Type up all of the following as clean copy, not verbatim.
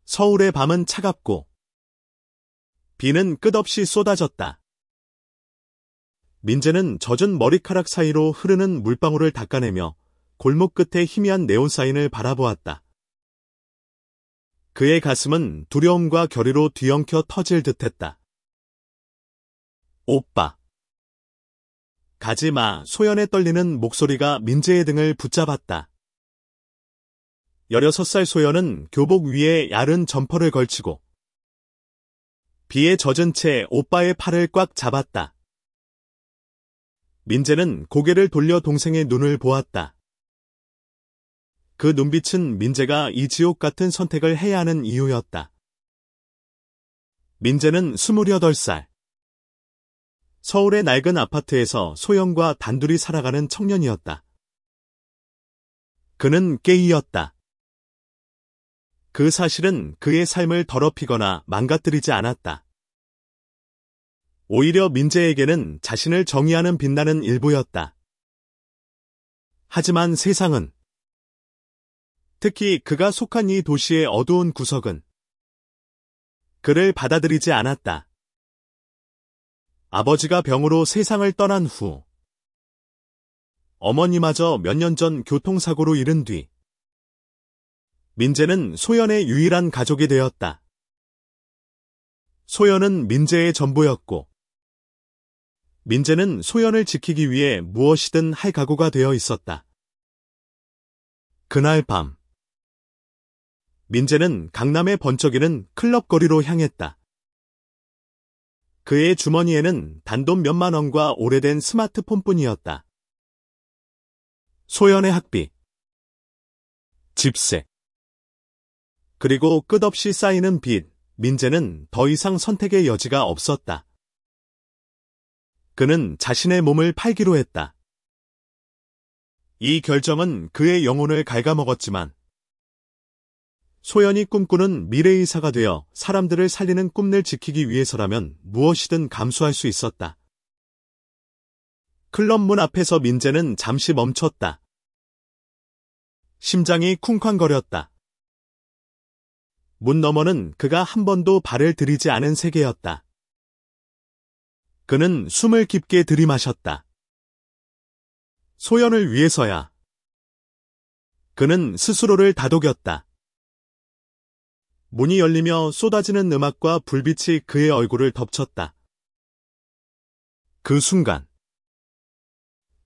서울의 밤은 차갑고 비는 끝없이 쏟아졌다. 민재는 젖은 머리카락 사이로 흐르는 물방울을 닦아내며 골목 끝에 희미한 네온사인을 바라보았다. 그의 가슴은 두려움과 결의로 뒤엉켜 터질 듯했다. 오빠. 가지마. 소연의 떨리는 목소리가 민재의 등을 붙잡았다. 16살 소연은 교복 위에 야른 점퍼를 걸치고 비에 젖은 채 오빠의 팔을 꽉 잡았다. 민재는 고개를 돌려 동생의 눈을 보았다. 그 눈빛은 민재가 이 지옥 같은 선택을 해야 하는 이유였다. 민재는 28살. 서울의 낡은 아파트에서 소연과 단둘이 살아가는 청년이었다. 그는 게이였다. 그 사실은 그의 삶을 더럽히거나 망가뜨리지 않았다. 오히려 민재에게는 자신을 정의하는 빛나는 일부였다. 하지만 세상은, 특히 그가 속한 이 도시의 어두운 구석은 그를 받아들이지 않았다. 아버지가 병으로 세상을 떠난 후 어머니마저 몇 년 전 교통사고로 잃은 뒤 민재는 소연의 유일한 가족이 되었다. 소연은 민재의 전부였고 민재는 소연을 지키기 위해 무엇이든 할 각오가 되어 있었다. 그날 밤 민재는 강남의 번쩍이는 클럽 거리로 향했다. 그의 주머니에는 단돈 몇만 원과 오래된 스마트폰뿐이었다. 소연의 학비, 집세, 그리고 끝없이 쌓이는 빚, 민재는 더 이상 선택의 여지가 없었다. 그는 자신의 몸을 팔기로 했다. 이 결정은 그의 영혼을 갉아먹었지만 소연이 꿈꾸는 미래의사가 되어 사람들을 살리는 꿈을 지키기 위해서라면 무엇이든 감수할 수 있었다. 클럽 문 앞에서 민재는 잠시 멈췄다. 심장이 쿵쾅거렸다. 문 너머는 그가 한 번도 발을 들이지 않은 세계였다. 그는 숨을 깊게 들이마셨다. 소연을 위해서야. 그는 스스로를 다독였다. 문이 열리며 쏟아지는 음악과 불빛이 그의 얼굴을 덮쳤다. 그 순간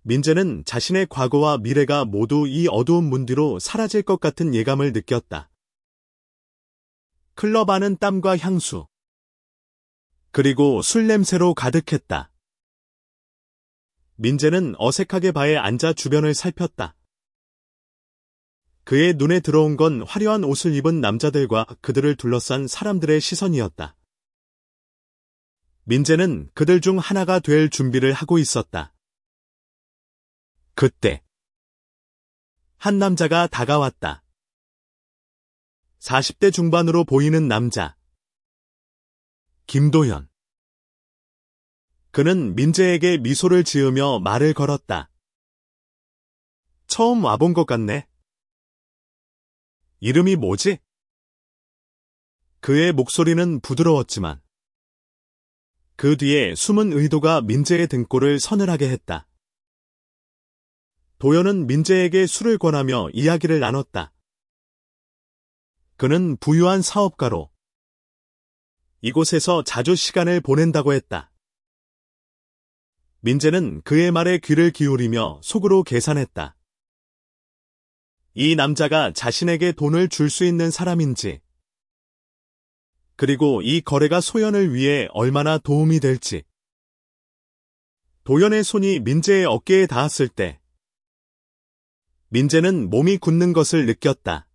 민재는 자신의 과거와 미래가 모두 이 어두운 문 뒤로 사라질 것 같은 예감을 느꼈다. 클럽 안은 땀과 향수, 그리고 술 냄새로 가득했다. 민재는 어색하게 바에 앉아 주변을 살폈다. 그의 눈에 들어온 건 화려한 옷을 입은 남자들과 그들을 둘러싼 사람들의 시선이었다. 민재는 그들 중 하나가 될 준비를 하고 있었다. 그때 한 남자가 다가왔다. 40대 중반으로 보이는 남자. 김도현. 그는 민재에게 미소를 지으며 말을 걸었다. 처음 와본 것 같네. 이름이 뭐지? 그의 목소리는 부드러웠지만 그 뒤에 숨은 의도가 민재의 등골을 서늘하게 했다. 도연은 민재에게 술을 권하며 이야기를 나눴다. 그는 부유한 사업가로 이곳에서 자주 시간을 보낸다고 했다. 민재는 그의 말에 귀를 기울이며 속으로 계산했다. 이 남자가 자신에게 돈을 줄 수 있는 사람인지, 그리고 이 거래가 소연을 위해 얼마나 도움이 될지. 도연의 손이 민재의 어깨에 닿았을 때 민재는 몸이 굳는 것을 느꼈다.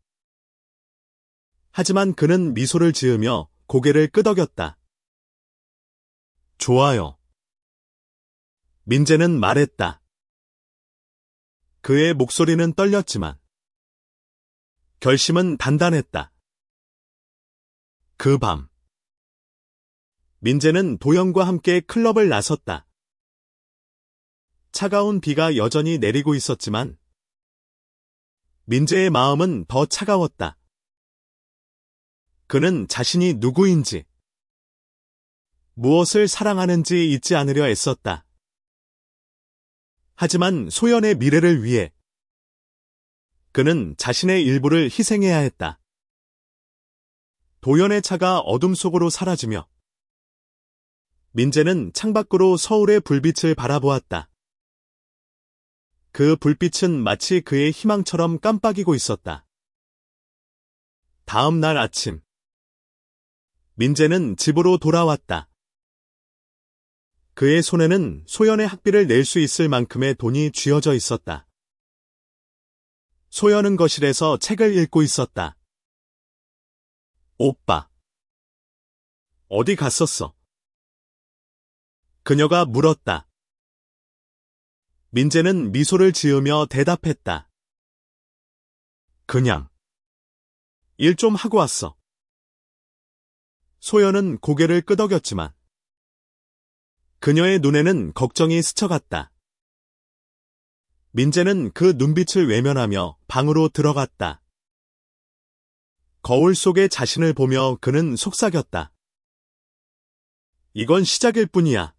하지만 그는 미소를 지으며 고개를 끄덕였다. 좋아요. 민재는 말했다. 그의 목소리는 떨렸지만 결심은 단단했다. 그 밤 민재는 도연과 함께 클럽을 나섰다. 차가운 비가 여전히 내리고 있었지만 민재의 마음은 더 차가웠다. 그는 자신이 누구인지, 무엇을 사랑하는지 잊지 않으려 애썼다. 하지만 소연의 미래를 위해 그는 자신의 일부를 희생해야 했다. 도연의 차가 어둠 속으로 사라지며 민재는 창밖으로 서울의 불빛을 바라보았다. 그 불빛은 마치 그의 희망처럼 깜빡이고 있었다. 다음 날 아침, 민재는 집으로 돌아왔다. 그의 손에는 소연의 학비를 낼 수 있을 만큼의 돈이 쥐어져 있었다. 소연은 거실에서 책을 읽고 있었다. 오빠, 어디 갔었어? 그녀가 물었다. 민재는 미소를 지으며 대답했다. 그냥 일 좀 하고 왔어. 소연은 고개를 끄덕였지만 그녀의 눈에는 걱정이 스쳐갔다. 민재는 그 눈빛을 외면하며 방으로 들어갔다. 거울 속의 자신을 보며 그는 속삭였다. 이건 시작일 뿐이야.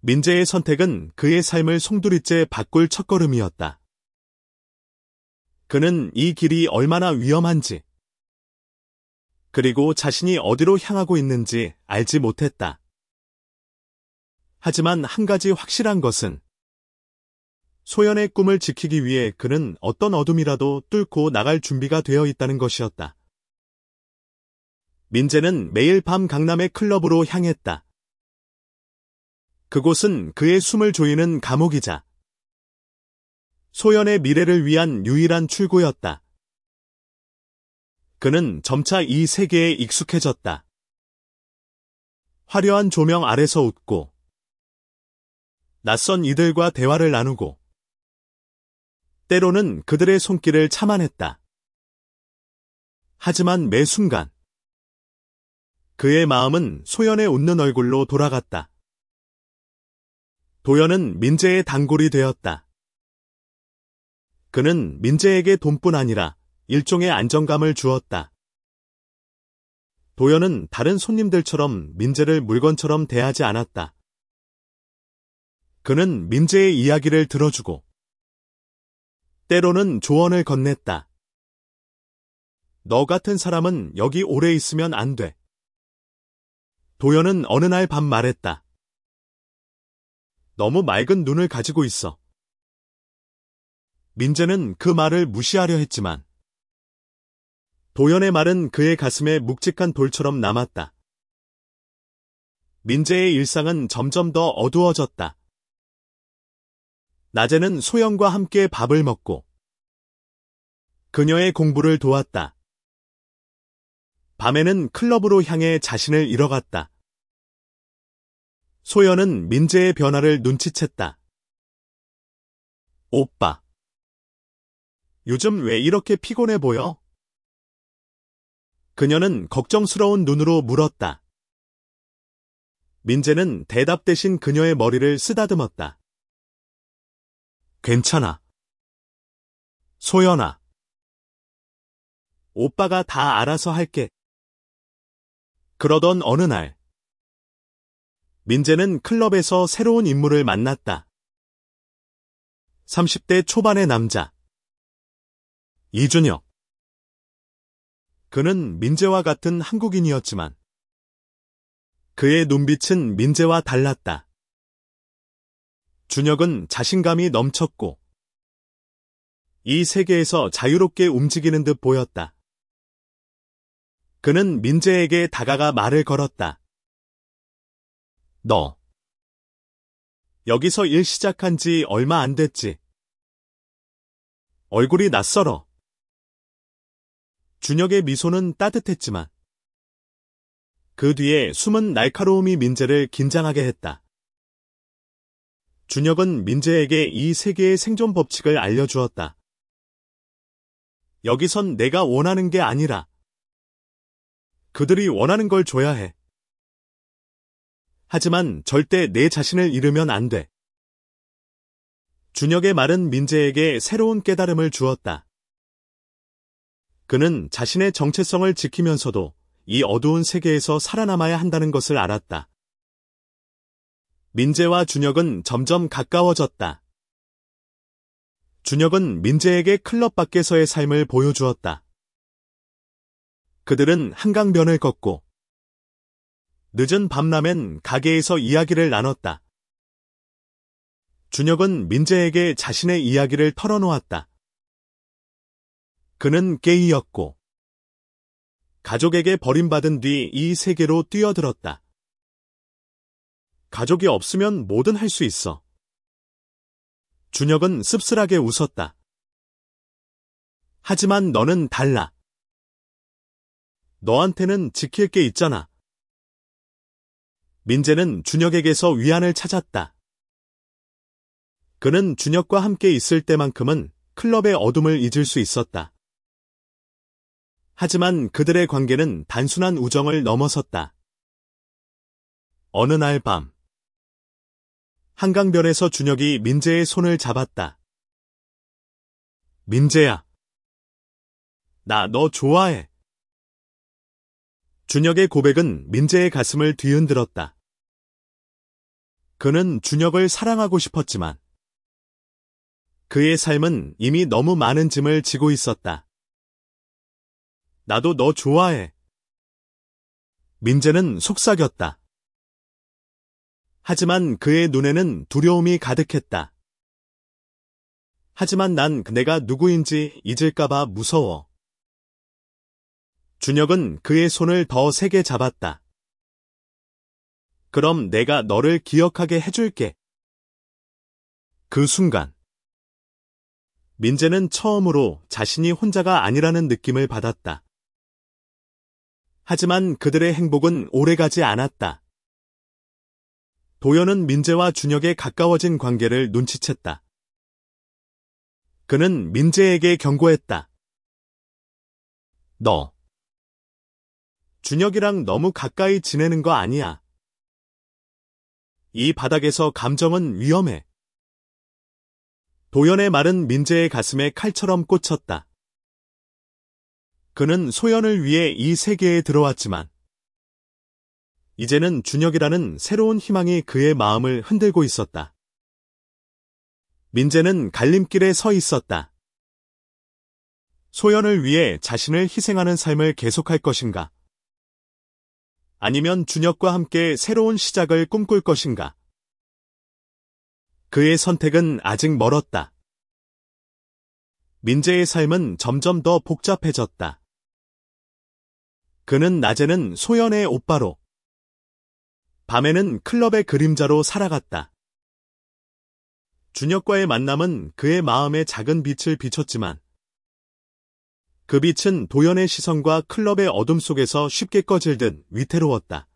민재의 선택은 그의 삶을 송두리째 바꿀 첫걸음이었다. 그는 이 길이 얼마나 위험한지, 그리고 자신이 어디로 향하고 있는지 알지 못했다. 하지만 한 가지 확실한 것은 소연의 꿈을 지키기 위해 그는 어떤 어둠이라도 뚫고 나갈 준비가 되어 있다는 것이었다. 민재는 매일 밤 강남의 클럽으로 향했다. 그곳은 그의 숨을 조이는 감옥이자 소연의 미래를 위한 유일한 출구였다. 그는 점차 이 세계에 익숙해졌다. 화려한 조명 아래서 웃고 낯선 이들과 대화를 나누고 때로는 그들의 손길을 참아냈다. 하지만 매 순간 그의 마음은 소연의 웃는 얼굴로 돌아갔다. 도연은 민재의 단골이 되었다. 그는 민재에게 돈뿐 아니라 일종의 안정감을 주었다. 도연은 다른 손님들처럼 민재를 물건처럼 대하지 않았다. 그는 민재의 이야기를 들어주고 때로는 조언을 건넸다. 너 같은 사람은 여기 오래 있으면 안 돼. 도연은 어느 날 밤 말했다. 너무 맑은 눈을 가지고 있어. 민재는 그 말을 무시하려 했지만 도연의 말은 그의 가슴에 묵직한 돌처럼 남았다. 민재의 일상은 점점 더 어두워졌다. 낮에는 소연과 함께 밥을 먹고 그녀의 공부를 도왔다. 밤에는 클럽으로 향해 자신을 잃어갔다. 소연은 민재의 변화를 눈치챘다. 오빠, 요즘 왜 이렇게 피곤해 보여? 그녀는 걱정스러운 눈으로 물었다. 민재는 대답 대신 그녀의 머리를 쓰다듬었다. 괜찮아. 소연아. 오빠가 다 알아서 할게. 그러던 어느 날, 민재는 클럽에서 새로운 인물을 만났다. 30대 초반의 남자. 이준혁. 그는 민재와 같은 한국인이었지만 그의 눈빛은 민재와 달랐다. 준혁은 자신감이 넘쳤고 이 세계에서 자유롭게 움직이는 듯 보였다. 그는 민재에게 다가가 말을 걸었다. 너, 여기서 일 시작한 지 얼마 안 됐지? 얼굴이 낯설어. 준혁의 미소는 따뜻했지만 그 뒤에 숨은 날카로움이 민재를 긴장하게 했다. 준혁은 민재에게 이 세계의 생존 법칙을 알려주었다. 여기선 내가 원하는 게 아니라 그들이 원하는 걸 줘야 해. 하지만 절대 내 자신을 잃으면 안 돼. 준혁의 말은 민재에게 새로운 깨달음을 주었다. 그는 자신의 정체성을 지키면서도 이 어두운 세계에서 살아남아야 한다는 것을 알았다. 민재와 준혁은 점점 가까워졌다. 준혁은 민재에게 클럽 밖에서의 삶을 보여주었다. 그들은 한강변을 걷고 늦은 밤라면 가게에서 이야기를 나눴다. 준혁은 민재에게 자신의 이야기를 털어놓았다. 그는 게이였고 가족에게 버림받은 뒤 이 세계로 뛰어들었다. 가족이 없으면 뭐든 할 수 있어. 준혁은 씁쓸하게 웃었다. 하지만 너는 달라. 너한테는 지킬 게 있잖아. 민재는 준혁에게서 위안을 찾았다. 그는 준혁과 함께 있을 때만큼은 클럽의 어둠을 잊을 수 있었다. 하지만 그들의 관계는 단순한 우정을 넘어섰다. 어느 날 밤, 한강변에서 준혁이 민재의 손을 잡았다. 민재야, 나 너 좋아해. 준혁의 고백은 민재의 가슴을 뒤흔들었다. 그는 준혁을 사랑하고 싶었지만 그의 삶은 이미 너무 많은 짐을 지고 있었다. 나도 너 좋아해. 민재는 속삭였다. 하지만 그의 눈에는 두려움이 가득했다. 하지만 난 내가 누구인지 잊을까봐 무서워. 준혁은 그의 손을 더 세게 잡았다. 그럼 내가 너를 기억하게 해줄게. 그 순간, 민재는 처음으로 자신이 혼자가 아니라는 느낌을 받았다. 하지만 그들의 행복은 오래가지 않았다. 도연은 민재와 준혁의 가까워진 관계를 눈치챘다. 그는 민재에게 경고했다. 너, 준혁이랑 너무 가까이 지내는 거 아니야. 이 바닥에서 감정은 위험해. 도연의 말은 민재의 가슴에 칼처럼 꽂혔다. 그는 소연을 위해 이 세계에 들어왔지만 이제는 준혁이라는 새로운 희망이 그의 마음을 흔들고 있었다. 민재는 갈림길에 서 있었다. 소연을 위해 자신을 희생하는 삶을 계속할 것인가? 아니면 준혁과 함께 새로운 시작을 꿈꿀 것인가? 그의 선택은 아직 멀었다. 민재의 삶은 점점 더 복잡해졌다. 그는 낮에는 소연의 오빠로, 밤에는 클럽의 그림자로 살아갔다. 준혁과의 만남은 그의 마음에 작은 빛을 비췄지만 그 빛은 도연의 시선과 클럽의 어둠 속에서 쉽게 꺼질 듯 위태로웠다.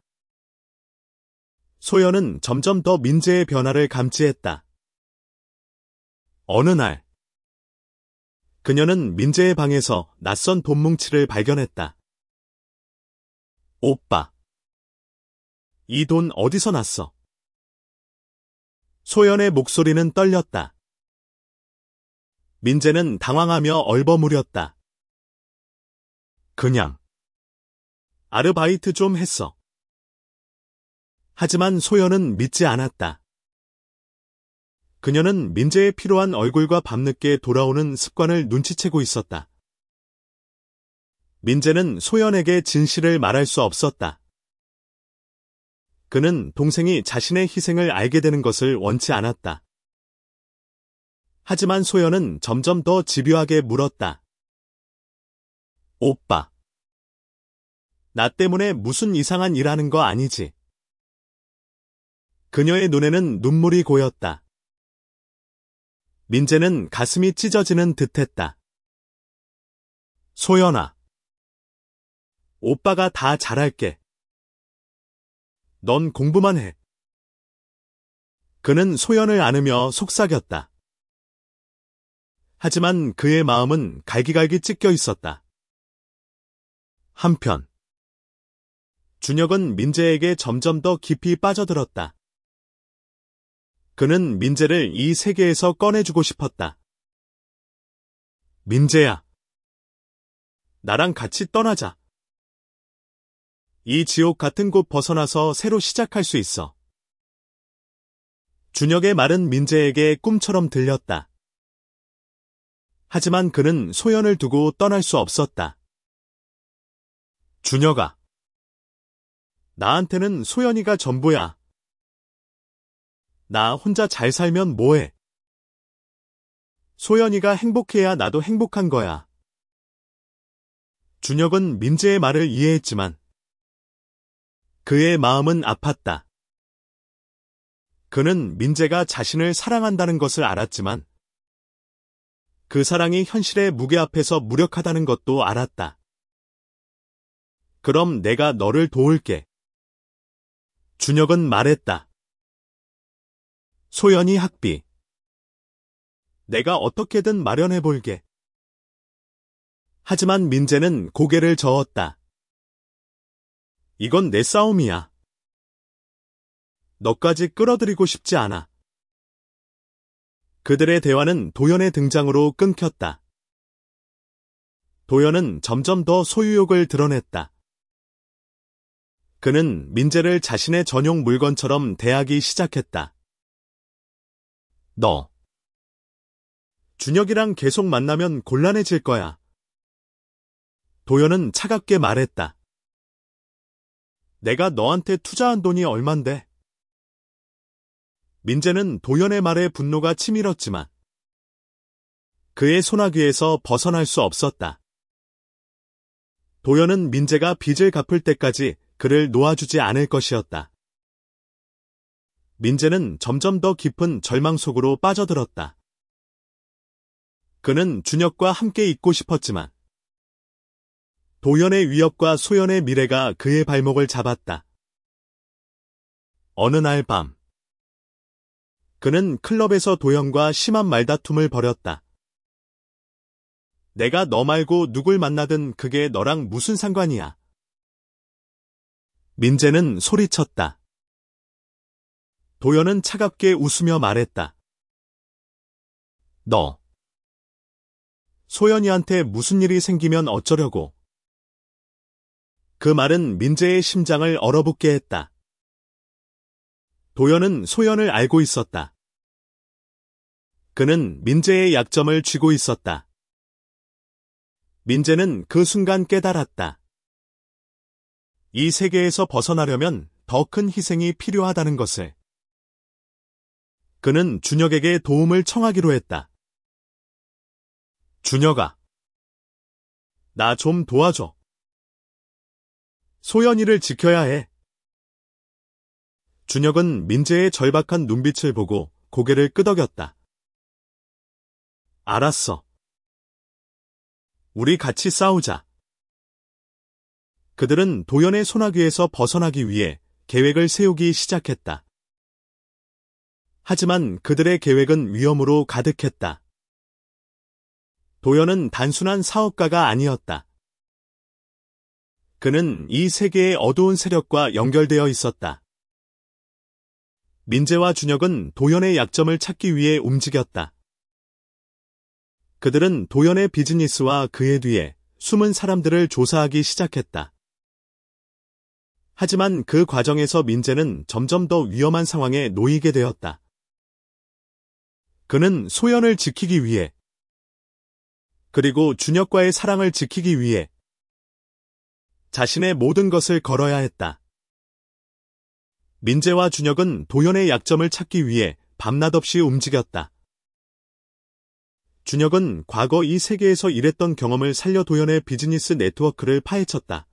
소연은 점점 더 민재의 변화를 감지했다. 어느 날, 그녀는 민재의 방에서 낯선 돈뭉치를 발견했다. 오빠, 이 돈 어디서 났어? 소연의 목소리는 떨렸다. 민재는 당황하며 얼버무렸다. 그냥 아르바이트 좀 했어. 하지만 소연은 믿지 않았다. 그녀는 민재에 필요한 얼굴과 밤늦게 돌아오는 습관을 눈치채고 있었다. 민재는 소연에게 진실을 말할 수 없었다. 그는 동생이 자신의 희생을 알게 되는 것을 원치 않았다. 하지만 소연은 점점 더 집요하게 물었다. 오빠, 나 때문에 무슨 이상한 일 하는 거 아니지? 그녀의 눈에는 눈물이 고였다. 민재는 가슴이 찢어지는 듯했다. 소연아, 오빠가 다 잘할게. 넌 공부만 해. 그는 소연을 안으며 속삭였다. 하지만 그의 마음은 갈기갈기 찢겨 있었다. 한편, 준혁은 민재에게 점점 더 깊이 빠져들었다. 그는 민재를 이 세계에서 꺼내주고 싶었다. 민재야, 나랑 같이 떠나자. 이 지옥 같은 곳 벗어나서 새로 시작할 수 있어. 준혁의 말은 민재에게 꿈처럼 들렸다. 하지만 그는 소연을 두고 떠날 수 없었다. 준혁아. 나한테는 소연이가 전부야. 나 혼자 잘 살면 뭐해? 소연이가 행복해야 나도 행복한 거야. 준혁은 민재의 말을 이해했지만 그의 마음은 아팠다. 그는 민재가 자신을 사랑한다는 것을 알았지만 그 사랑이 현실의 무게 앞에서 무력하다는 것도 알았다. 그럼 내가 너를 도울게. 준혁은 말했다. 소연이 학비. 내가 어떻게든 마련해볼게. 하지만 민재는 고개를 저었다. 이건 내 싸움이야. 너까지 끌어들이고 싶지 않아. 그들의 대화는 도연의 등장으로 끊겼다. 도연은 점점 더 소유욕을 드러냈다. 그는 민재를 자신의 전용 물건처럼 대하기 시작했다. 너. 준혁이랑 계속 만나면 곤란해질 거야. 도연은 차갑게 말했다. 내가 너한테 투자한 돈이 얼만데? 민재는 도연의 말에 분노가 치밀었지만 그의 소나귀에서 벗어날 수 없었다. 도연은 민재가 빚을 갚을 때까지 그를 놓아주지 않을 것이었다. 민재는 점점 더 깊은 절망 속으로 빠져들었다. 그는 준혁과 함께 있고 싶었지만 도연의 위협과 소연의 미래가 그의 발목을 잡았다. 어느 날 밤 그는 클럽에서 도연과 심한 말다툼을 벌였다. 내가 너 말고 누굴 만나든 그게 너랑 무슨 상관이야. 민재는 소리쳤다. 도연은 차갑게 웃으며 말했다. 너. 소연이한테 무슨 일이 생기면 어쩌려고. 그 말은 민재의 심장을 얼어붙게 했다. 도연은 소연을 알고 있었다. 그는 민재의 약점을 쥐고 있었다. 민재는 그 순간 깨달았다. 이 세계에서 벗어나려면 더 큰 희생이 필요하다는 것을. 그는 준혁에게 도움을 청하기로 했다. 준혁아. 나 좀 도와줘. 소연이를 지켜야 해. 준혁은 민재의 절박한 눈빛을 보고 고개를 끄덕였다. 알았어. 우리 같이 싸우자. 그들은 도연의 소나귀에서 벗어나기 위해 계획을 세우기 시작했다. 하지만 그들의 계획은 위험으로 가득했다. 도연은 단순한 사업가가 아니었다. 그는 이 세계의 어두운 세력과 연결되어 있었다. 민재와 준혁은 도연의 약점을 찾기 위해 움직였다. 그들은 도연의 비즈니스와 그의 뒤에 숨은 사람들을 조사하기 시작했다. 하지만 그 과정에서 민재는 점점 더 위험한 상황에 놓이게 되었다. 그는 소연을 지키기 위해 그리고 준혁과의 사랑을 지키기 위해 자신의 모든 것을 걸어야 했다. 민재와 준혁은 도연의 약점을 찾기 위해 밤낮 없이 움직였다. 준혁은 과거 이 세계에서 일했던 경험을 살려 도연의 비즈니스 네트워크를 파헤쳤다.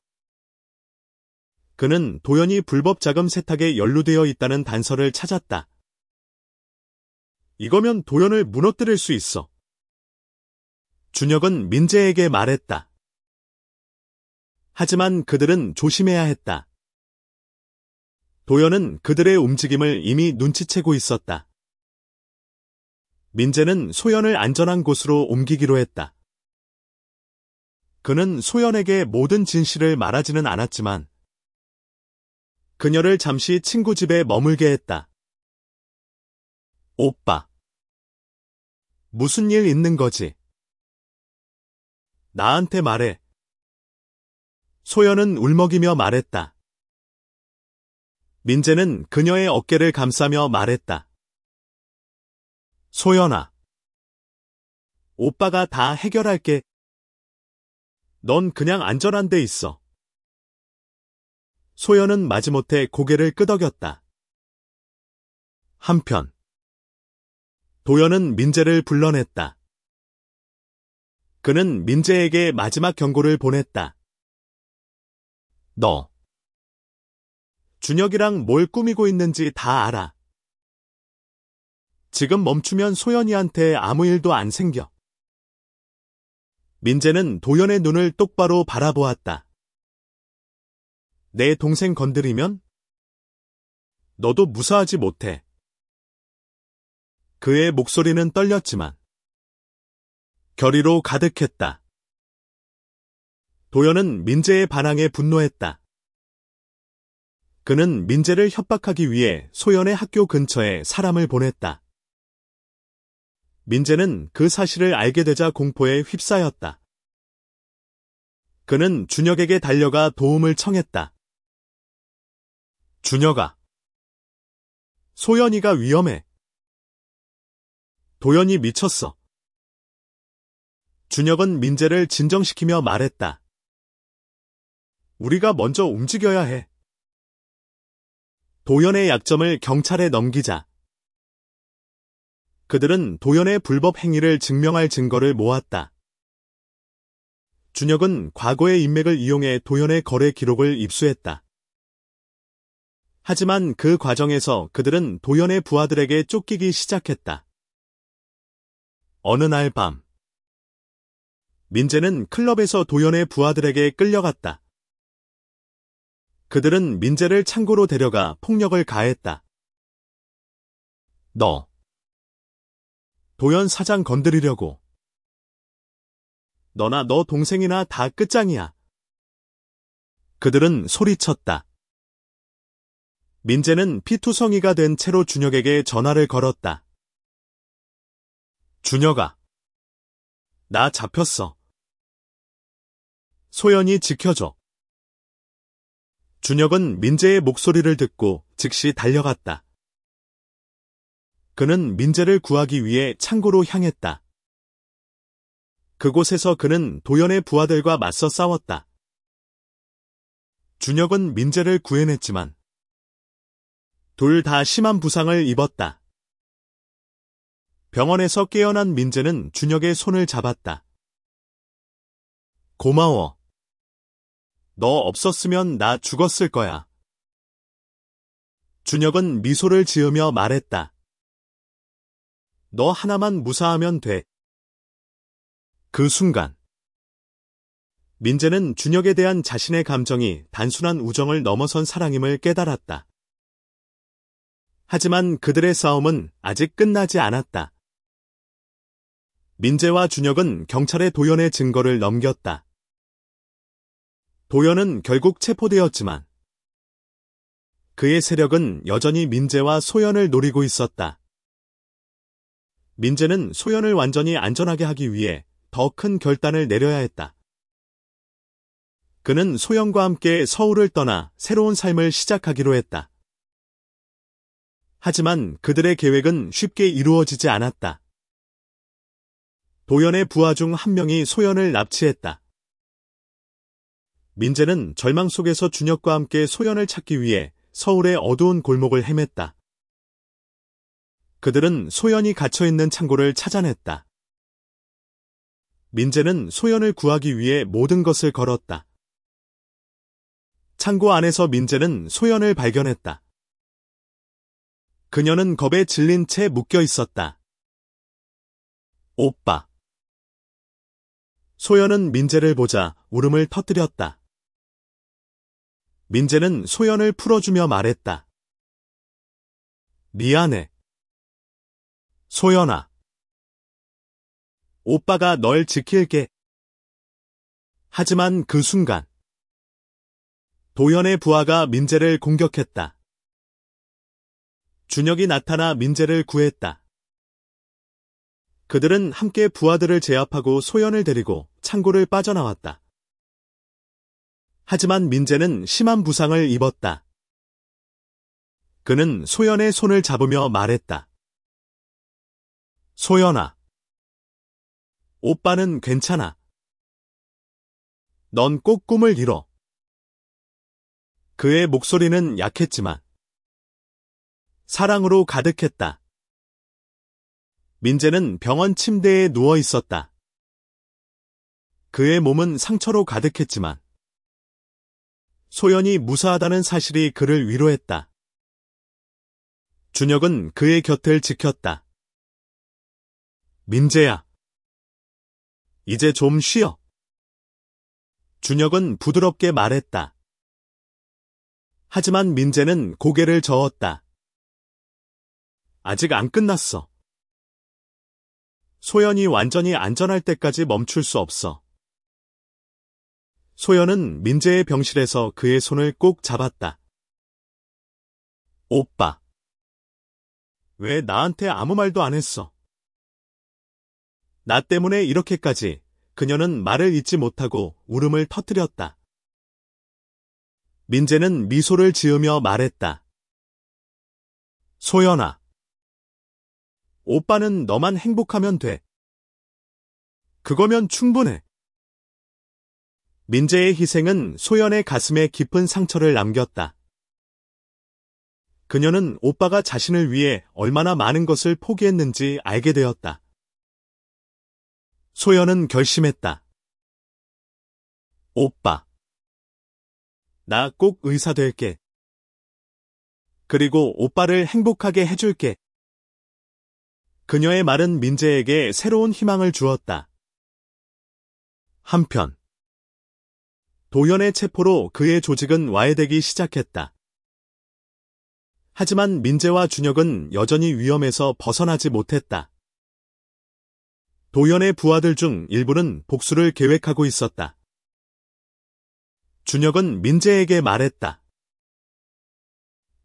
그는 도연이 불법 자금 세탁에 연루되어 있다는 단서를 찾았다. 이거면 도연을 무너뜨릴 수 있어. 준혁은 민재에게 말했다. 하지만 그들은 조심해야 했다. 도연은 그들의 움직임을 이미 눈치채고 있었다. 민재는 소연을 안전한 곳으로 옮기기로 했다. 그는 소연에게 모든 진실을 말하지는 않았지만 그녀를 잠시 친구 집에 머물게 했다. 오빠. 무슨 일 있는 거지? 나한테 말해. 소연은 울먹이며 말했다. 민재는 그녀의 어깨를 감싸며 말했다. 소연아. 오빠가 다 해결할게. 넌 그냥 안전한 데 있어. 소연은 마지못해 고개를 끄덕였다. 한편 도연은 민재를 불러냈다. 그는 민재에게 마지막 경고를 보냈다. 너 준혁이랑 뭘 꾸미고 있는지 다 알아. 지금 멈추면 소연이한테 아무 일도 안 생겨. 민재는 도연의 눈을 똑바로 바라보았다. 내 동생 건드리면 너도 무사하지 못해. 그의 목소리는 떨렸지만 결의로 가득했다. 도연은 민재의 반항에 분노했다. 그는 민재를 협박하기 위해 소연의 학교 근처에 사람을 보냈다. 민재는 그 사실을 알게 되자 공포에 휩싸였다. 그는 준혁에게 달려가 도움을 청했다. 준혁아. 소연이가 위험해. 도연이 미쳤어. 준혁은 민재를 진정시키며 말했다. 우리가 먼저 움직여야 해. 도연의 약점을 경찰에 넘기자. 그들은 도연의 불법 행위를 증명할 증거를 모았다. 준혁은 과거의 인맥을 이용해 도연의 거래 기록을 입수했다. 하지만 그 과정에서 그들은 도연의 부하들에게 쫓기기 시작했다. 어느 날 밤, 민재는 클럽에서 도연의 부하들에게 끌려갔다. 그들은 민재를 창고로 데려가 폭력을 가했다. 너, 도연 사장 건드리려고. 너나 너 동생이나 다 끝장이야. 그들은 소리쳤다. 민재는 피투성이가 된 채로 준혁에게 전화를 걸었다. 준혁아. 나 잡혔어. 소연이 지켜줘. 준혁은 민재의 목소리를 듣고 즉시 달려갔다. 그는 민재를 구하기 위해 창고로 향했다. 그곳에서 그는 도연의 부하들과 맞서 싸웠다. 준혁은 민재를 구해냈지만 둘 다 심한 부상을 입었다. 병원에서 깨어난 민재는 준혁의 손을 잡았다. 고마워. 너 없었으면 나 죽었을 거야. 준혁은 미소를 지으며 말했다. 너 하나만 무사하면 돼. 그 순간 민재는 준혁에 대한 자신의 감정이 단순한 우정을 넘어선 사랑임을 깨달았다. 하지만 그들의 싸움은 아직 끝나지 않았다. 민재와 준혁은 경찰에 도연의 증거를 넘겼다. 도연은 결국 체포되었지만 그의 세력은 여전히 민재와 소연을 노리고 있었다. 민재는 소연을 완전히 안전하게 하기 위해 더 큰 결단을 내려야 했다. 그는 소연과 함께 서울을 떠나 새로운 삶을 시작하기로 했다. 하지만 그들의 계획은 쉽게 이루어지지 않았다. 도연의 부하 중 한 명이 소연을 납치했다. 민재는 절망 속에서 준혁과 함께 소연을 찾기 위해 서울의 어두운 골목을 헤맸다. 그들은 소연이 갇혀있는 창고를 찾아냈다. 민재는 소연을 구하기 위해 모든 것을 걸었다. 창고 안에서 민재는 소연을 발견했다. 그녀는 겁에 질린 채 묶여 있었다. 오빠. 소연은 민재를 보자 울음을 터뜨렸다. 민재는 소연을 풀어주며 말했다. 미안해. 소연아. 오빠가 널 지킬게. 하지만 그 순간 도연의 부하가 민재를 공격했다. 준혁이 나타나 민재를 구했다. 그들은 함께 부하들을 제압하고 소연을 데리고 창고를 빠져나왔다. 하지만 민재는 심한 부상을 입었다. 그는 소연의 손을 잡으며 말했다. 소연아. 오빠는 괜찮아. 넌 꼭 꿈을 이뤄. 그의 목소리는 약했지만 사랑으로 가득했다. 민재는 병원 침대에 누워 있었다. 그의 몸은 상처로 가득했지만 소연이 무사하다는 사실이 그를 위로했다. 준혁은 그의 곁을 지켰다. 민재야. 이제 좀 쉬어. 준혁은 부드럽게 말했다. 하지만 민재는 고개를 저었다. 아직 안 끝났어. 소연이 완전히 안전할 때까지 멈출 수 없어. 소연은 민재의 병실에서 그의 손을 꼭 잡았다. 오빠. 왜 나한테 아무 말도 안 했어? 나 때문에 이렇게까지. 그녀는 말을 잇지 못하고 울음을 터뜨렸다. 민재는 미소를 지으며 말했다. 소연아. 오빠는 너만 행복하면 돼. 그거면 충분해. 민재의 희생은 소연의 가슴에 깊은 상처를 남겼다. 그녀는 오빠가 자신을 위해 얼마나 많은 것을 포기했는지 알게 되었다. 소연은 결심했다. 오빠. 나 꼭 의사 될게. 그리고 오빠를 행복하게 해줄게. 그녀의 말은 민재에게 새로운 희망을 주었다. 한편 도연의 체포로 그의 조직은 와해되기 시작했다. 하지만 민재와 준혁은 여전히 위험에서 벗어나지 못했다. 도연의 부하들 중 일부는 복수를 계획하고 있었다. 준혁은 민재에게 말했다.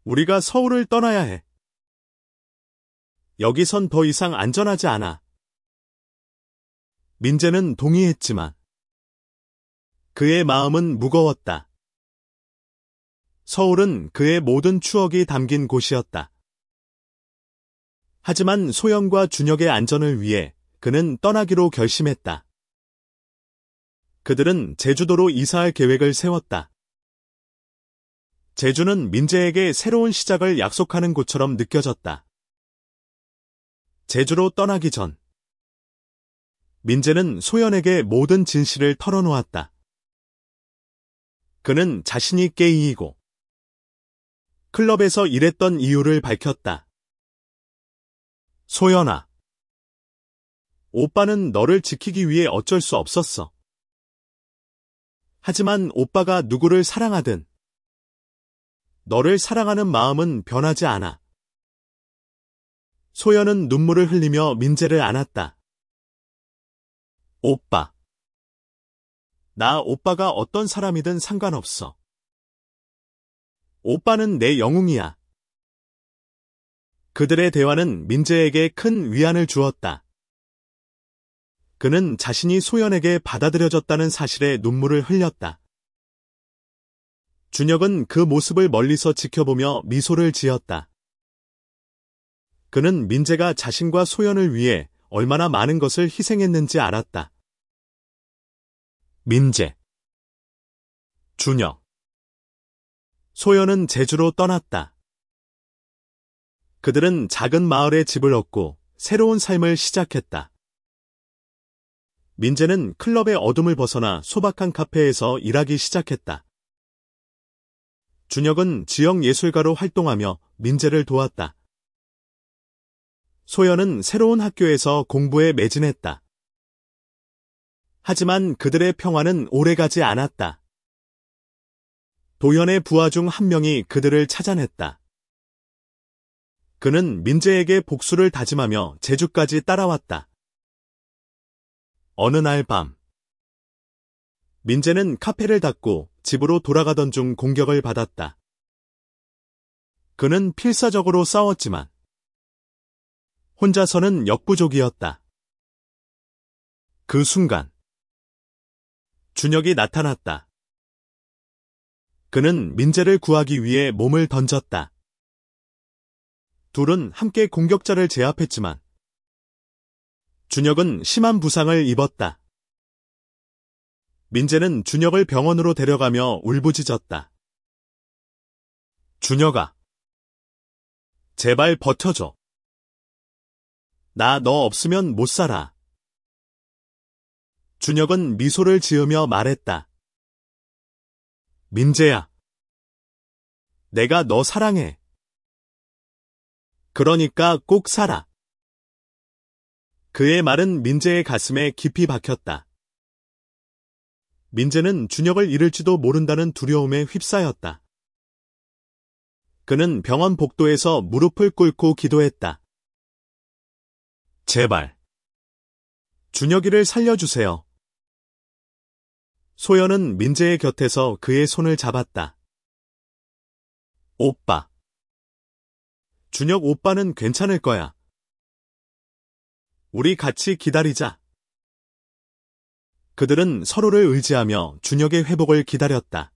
우리가 서울을 떠나야 해. 여기선 더 이상 안전하지 않아. 민재는 동의했지만 그의 마음은 무거웠다. 서울은 그의 모든 추억이 담긴 곳이었다. 하지만 소연과 준혁의 안전을 위해 그는 떠나기로 결심했다. 그들은 제주도로 이사할 계획을 세웠다. 제주는 민재에게 새로운 시작을 약속하는 곳처럼 느껴졌다. 제주로 떠나기 전 민재는 소연에게 모든 진실을 털어놓았다. 그는 자신이 게이이고 클럽에서 일했던 이유를 밝혔다. 소연아. 오빠는 너를 지키기 위해 어쩔 수 없었어. 하지만 오빠가 누구를 사랑하든 너를 사랑하는 마음은 변하지 않아. 소연은 눈물을 흘리며 민재를 안았다. 오빠. 나 오빠가 어떤 사람이든 상관없어. 오빠는 내 영웅이야. 그들의 대화는 민재에게 큰 위안을 주었다. 그는 자신이 소연에게 받아들여졌다는 사실에 눈물을 흘렸다. 준혁은 그 모습을 멀리서 지켜보며 미소를 지었다. 그는 민재가 자신과 소연을 위해 얼마나 많은 것을 희생했는지 알았다. 민재, 준혁, 소연은 제주로 떠났다. 그들은 작은 마을에 집을 얻고 새로운 삶을 시작했다. 민재는 클럽의 어둠을 벗어나 소박한 카페에서 일하기 시작했다. 준혁은 지역 예술가로 활동하며 민재를 도왔다. 소연은 새로운 학교에서 공부에 매진했다. 하지만 그들의 평화는 오래가지 않았다. 도연의 부하 중 한 명이 그들을 찾아냈다. 그는 민재에게 복수를 다짐하며 제주까지 따라왔다. 어느 날 밤, 민재는 카페를 닫고 집으로 돌아가던 중 공격을 받았다. 그는 필사적으로 싸웠지만 혼자서는 역부족이었다. 그 순간 준혁이 나타났다. 그는 민재를 구하기 위해 몸을 던졌다. 둘은 함께 공격자를 제압했지만 준혁은 심한 부상을 입었다. 민재는 준혁을 병원으로 데려가며 울부짖었다. 준혁아, 제발 버텨줘. 나 너 없으면 못 살아. 준혁은 미소를 지으며 말했다. 민재야, 내가 너 사랑해. 그러니까 꼭 살아. 그의 말은 민재의 가슴에 깊이 박혔다. 민재는 준혁을 잃을지도 모른다는 두려움에 휩싸였다. 그는 병원 복도에서 무릎을 꿇고 기도했다. 제발, 준혁이를 살려주세요. 소연은 민재의 곁에서 그의 손을 잡았다. 오빠. 준혁 오빠는 괜찮을 거야. 우리 같이 기다리자. 그들은 서로를 의지하며 준혁의 회복을 기다렸다.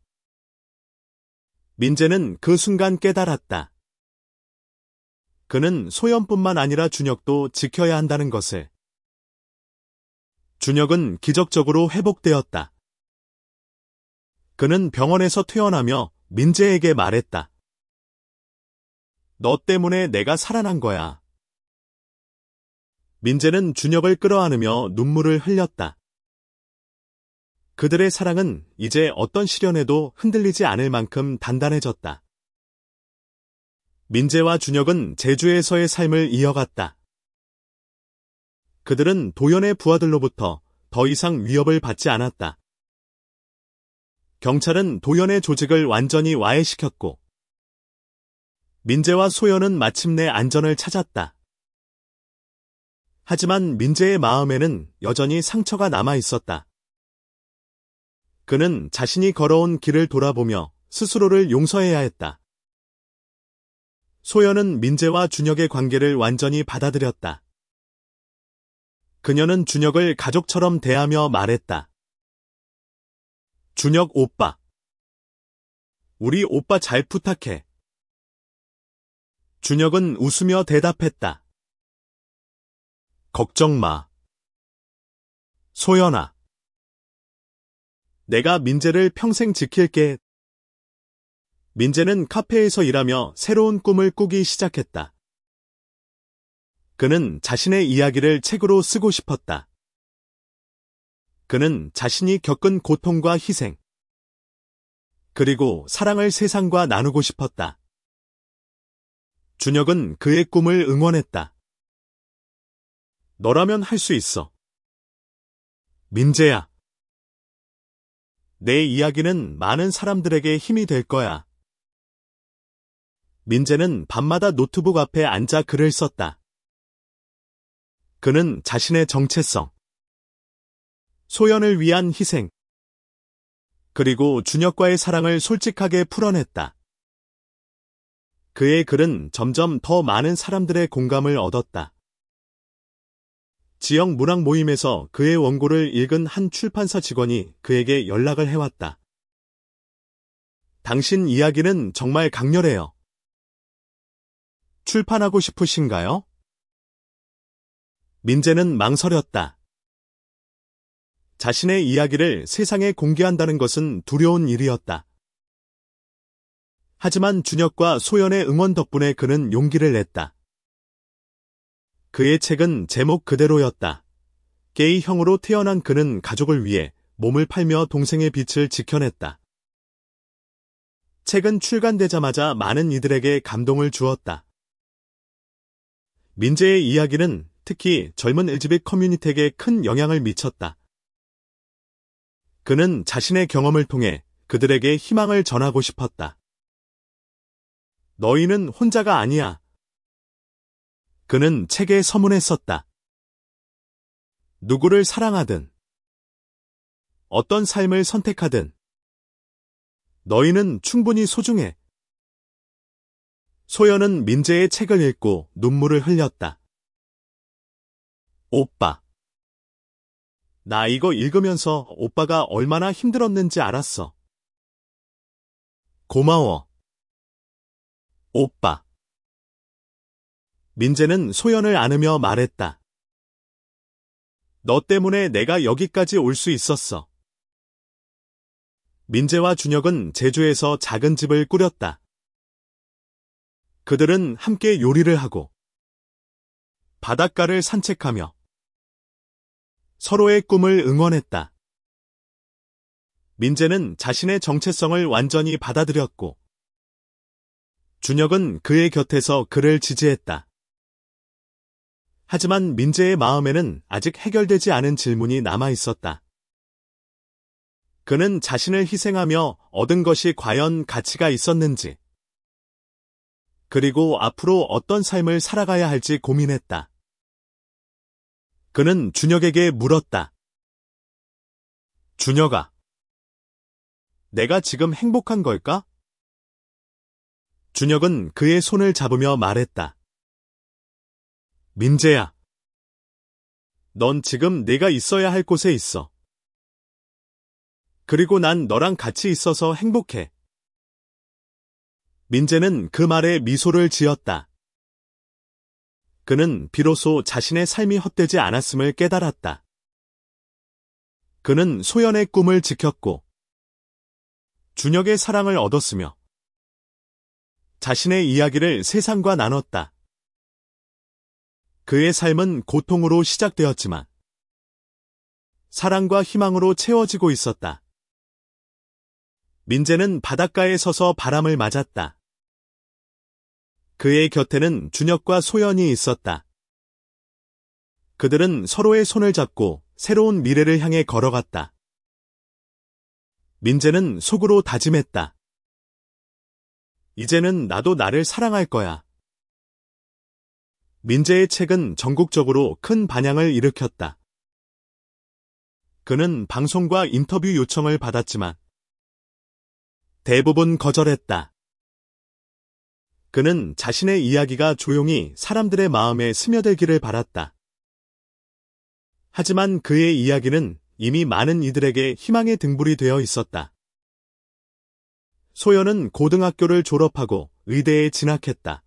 민재는 그 순간 깨달았다. 그는 소연뿐만 아니라 준혁도 지켜야 한다는 것을. 준혁은 기적적으로 회복되었다. 그는 병원에서 퇴원하며 민재에게 말했다. 너 때문에 내가 살아난 거야. 민재는 준혁을 끌어안으며 눈물을 흘렸다. 그들의 사랑은 이제 어떤 시련에도 흔들리지 않을 만큼 단단해졌다. 민재와 준혁은 제주에서의 삶을 이어갔다. 그들은 도연의 부하들로부터 더 이상 위협을 받지 않았다. 경찰은 도연의 조직을 완전히 와해시켰고, 민재와 소연은 마침내 안전을 찾았다. 하지만 민재의 마음에는 여전히 상처가 남아 있었다. 그는 자신이 걸어온 길을 돌아보며 스스로를 용서해야 했다. 소연은 민재와 준혁의 관계를 완전히 받아들였다. 그녀는 준혁을 가족처럼 대하며 말했다. 준혁 오빠. 우리 오빠 잘 부탁해. 준혁은 웃으며 대답했다. 걱정 마. 소연아. 내가 민재를 평생 지킬게. 민재는 카페에서 일하며 새로운 꿈을 꾸기 시작했다. 그는 자신의 이야기를 책으로 쓰고 싶었다. 그는 자신이 겪은 고통과 희생, 그리고 사랑을 세상과 나누고 싶었다. 준혁은 그의 꿈을 응원했다. 너라면 할 수 있어. 민재야. 내 이야기는 많은 사람들에게 힘이 될 거야. 민재는 밤마다 노트북 앞에 앉아 글을 썼다. 그는 자신의 정체성, 소연을 위한 희생, 그리고 준혁과의 사랑을 솔직하게 풀어냈다. 그의 글은 점점 더 많은 사람들의 공감을 얻었다. 지역 문학 모임에서 그의 원고를 읽은 한 출판사 직원이 그에게 연락을 해왔다. 당신 이야기는 정말 강렬해요. 출판하고 싶으신가요? 민재는 망설였다. 자신의 이야기를 세상에 공개한다는 것은 두려운 일이었다. 하지만 준혁과 소연의 응원 덕분에 그는 용기를 냈다. 그의 책은 제목 그대로였다. 게이형으로 태어난 그는 가족을 위해 몸을 팔며 동생의 빛을 지켜냈다. 책은 출간되자마자 많은 이들에게 감동을 주었다. 민재의 이야기는 특히 젊은 LGBT 커뮤니티에게 큰 영향을 미쳤다. 그는 자신의 경험을 통해 그들에게 희망을 전하고 싶었다. 너희는 혼자가 아니야. 그는 책에 서문했었다. 누구를 사랑하든, 어떤 삶을 선택하든, 너희는 충분히 소중해. 소연은 민재의 책을 읽고 눈물을 흘렸다. 오빠. 나 이거 읽으면서 오빠가 얼마나 힘들었는지 알았어. 고마워. 오빠. 민재는 소연을 안으며 말했다. 너 때문에 내가 여기까지 올 수 있었어. 민재와 준혁은 제주에서 작은 집을 꾸렸다. 그들은 함께 요리를 하고 바닷가를 산책하며 서로의 꿈을 응원했다. 민재는 자신의 정체성을 완전히 받아들였고 준혁은 그의 곁에서 그를 지지했다. 하지만 민재의 마음에는 아직 해결되지 않은 질문이 남아 있었다. 그는 자신을 희생하며 얻은 것이 과연 가치가 있었는지, 그리고 앞으로 어떤 삶을 살아가야 할지 고민했다. 그는 준혁에게 물었다. 준혁아, 내가 지금 행복한 걸까? 준혁은 그의 손을 잡으며 말했다. 민재야, 넌 지금 내가 있어야 할 곳에 있어. 그리고 난 너랑 같이 있어서 행복해. 민재는 그 말에 미소를 지었다. 그는 비로소 자신의 삶이 헛되지 않았음을 깨달았다. 그는 소연의 꿈을 지켰고 준혁의 사랑을 얻었으며 자신의 이야기를 세상과 나눴다. 그의 삶은 고통으로 시작되었지만 사랑과 희망으로 채워지고 있었다. 민재는 바닷가에 서서 바람을 맞았다. 그의 곁에는 준혁과 소연이 있었다. 그들은 서로의 손을 잡고 새로운 미래를 향해 걸어갔다. 민재는 속으로 다짐했다. 이제는 나도 나를 사랑할 거야. 민재의 책은 전국적으로 큰 반향을 일으켰다. 그는 방송과 인터뷰 요청을 받았지만 대부분 거절했다. 그는 자신의 이야기가 조용히 사람들의 마음에 스며들기를 바랐다. 하지만 그의 이야기는 이미 많은 이들에게 희망의 등불이 되어 있었다. 소연은 고등학교를 졸업하고 의대에 진학했다.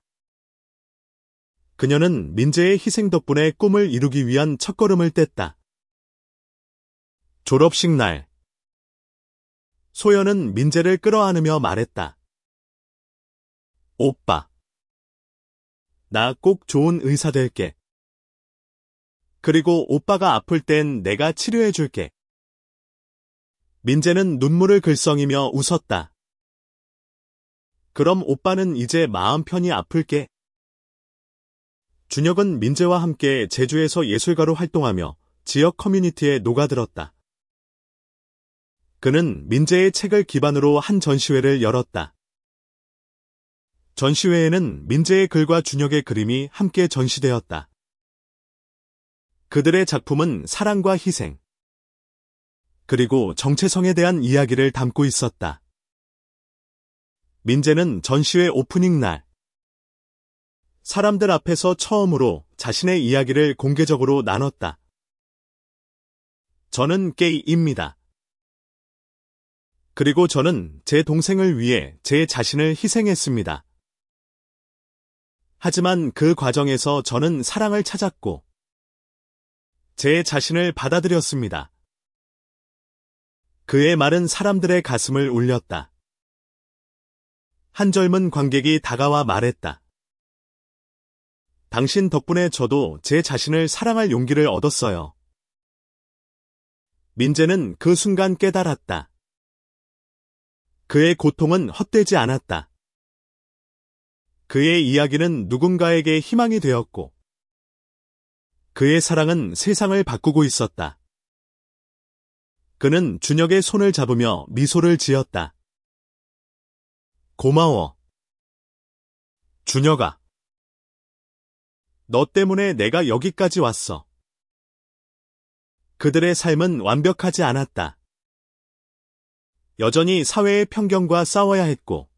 그녀는 민재의 희생 덕분에 꿈을 이루기 위한 첫걸음을 뗐다. 졸업식 날, 소연은 민재를 끌어안으며 말했다. 오빠, 나 꼭 좋은 의사 될게. 그리고 오빠가 아플 땐 내가 치료해줄게. 민재는 눈물을 글썽이며 웃었다. 그럼 오빠는 이제 마음 편히 아플게. 준혁은 민재와 함께 제주에서 예술가로 활동하며 지역 커뮤니티에 녹아들었다. 그는 민재의 책을 기반으로 한 전시회를 열었다. 전시회에는 민재의 글과 준혁의 그림이 함께 전시되었다. 그들의 작품은 사랑과 희생, 그리고 정체성에 대한 이야기를 담고 있었다. 민재는 전시회 오프닝 날, 사람들 앞에서 처음으로 자신의 이야기를 공개적으로 나눴다. 저는 게이입니다. 그리고 저는 제 동생을 위해 제 자신을 희생했습니다. 하지만 그 과정에서 저는 사랑을 찾았고, 제 자신을 받아들였습니다. 그의 말은 사람들의 가슴을 울렸다. 한 젊은 관객이 다가와 말했다. 당신 덕분에 저도 제 자신을 사랑할 용기를 얻었어요. 민재는 그 순간 깨달았다. 그의 고통은 헛되지 않았다. 그의 이야기는 누군가에게 희망이 되었고, 그의 사랑은 세상을 바꾸고 있었다. 그는 준혁의 손을 잡으며 미소를 지었다. 고마워. 준혁아. 너 때문에 내가 여기까지 왔어. 그들의 삶은 완벽하지 않았다. 여전히 사회의 편견과 싸워야 했고,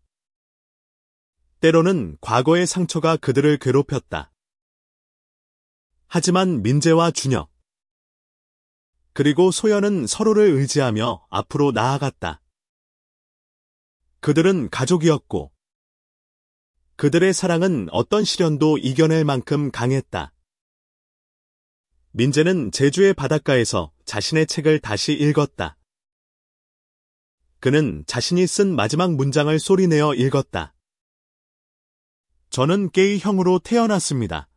때로는 과거의 상처가 그들을 괴롭혔다. 하지만 민재와 준혁, 그리고 소연은 서로를 의지하며 앞으로 나아갔다. 그들은 가족이었고, 그들의 사랑은 어떤 시련도 이겨낼 만큼 강했다. 민재는 제주의 바닷가에서 자신의 책을 다시 읽었다. 그는 자신이 쓴 마지막 문장을 소리내어 읽었다. 저는 게이 형으로 태어났습니다.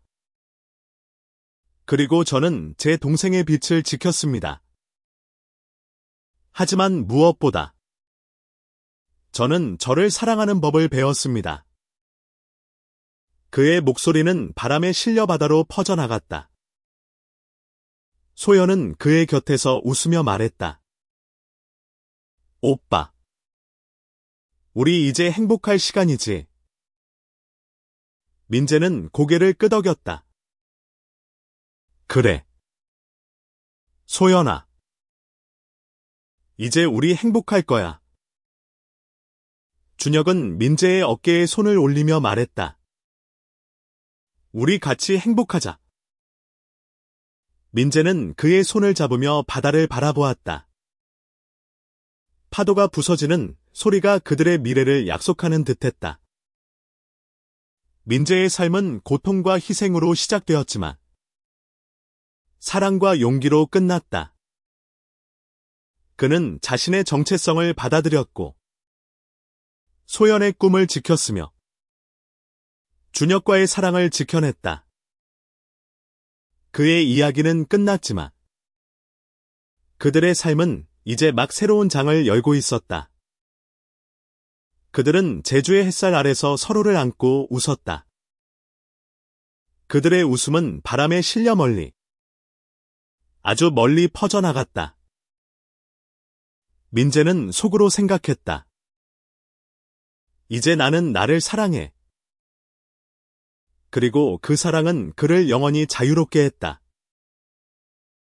그리고 저는 제 동생의 빛을 지켰습니다. 하지만 무엇보다 저는 저를 사랑하는 법을 배웠습니다. 그의 목소리는 바람에 실려 바다로 퍼져나갔다. 소연은 그의 곁에서 웃으며 말했다. 오빠. 우리 이제 행복할 시간이지. 민재는 고개를 끄덕였다. 그래. 소연아. 이제 우리 행복할 거야. 준혁은 민재의 어깨에 손을 올리며 말했다. 우리 같이 행복하자. 민재는 그의 손을 잡으며 바다를 바라보았다. 파도가 부서지는 소리가 그들의 미래를 약속하는 듯했다. 민재의 삶은 고통과 희생으로 시작되었지만 사랑과 용기로 끝났다. 그는 자신의 정체성을 받아들였고 소연의 꿈을 지켰으며 준혁과의 사랑을 지켜냈다. 그의 이야기는 끝났지만 그들의 삶은 이제 막 새로운 장을 열고 있었다. 그들은 제주의 햇살 아래서 서로를 안고 웃었다. 그들의 웃음은 바람에 실려 멀리, 아주 멀리 퍼져나갔다. 민재는 속으로 생각했다. 이제 나는 나를 사랑해. 그리고 그 사랑은 그를 영원히 자유롭게 했다.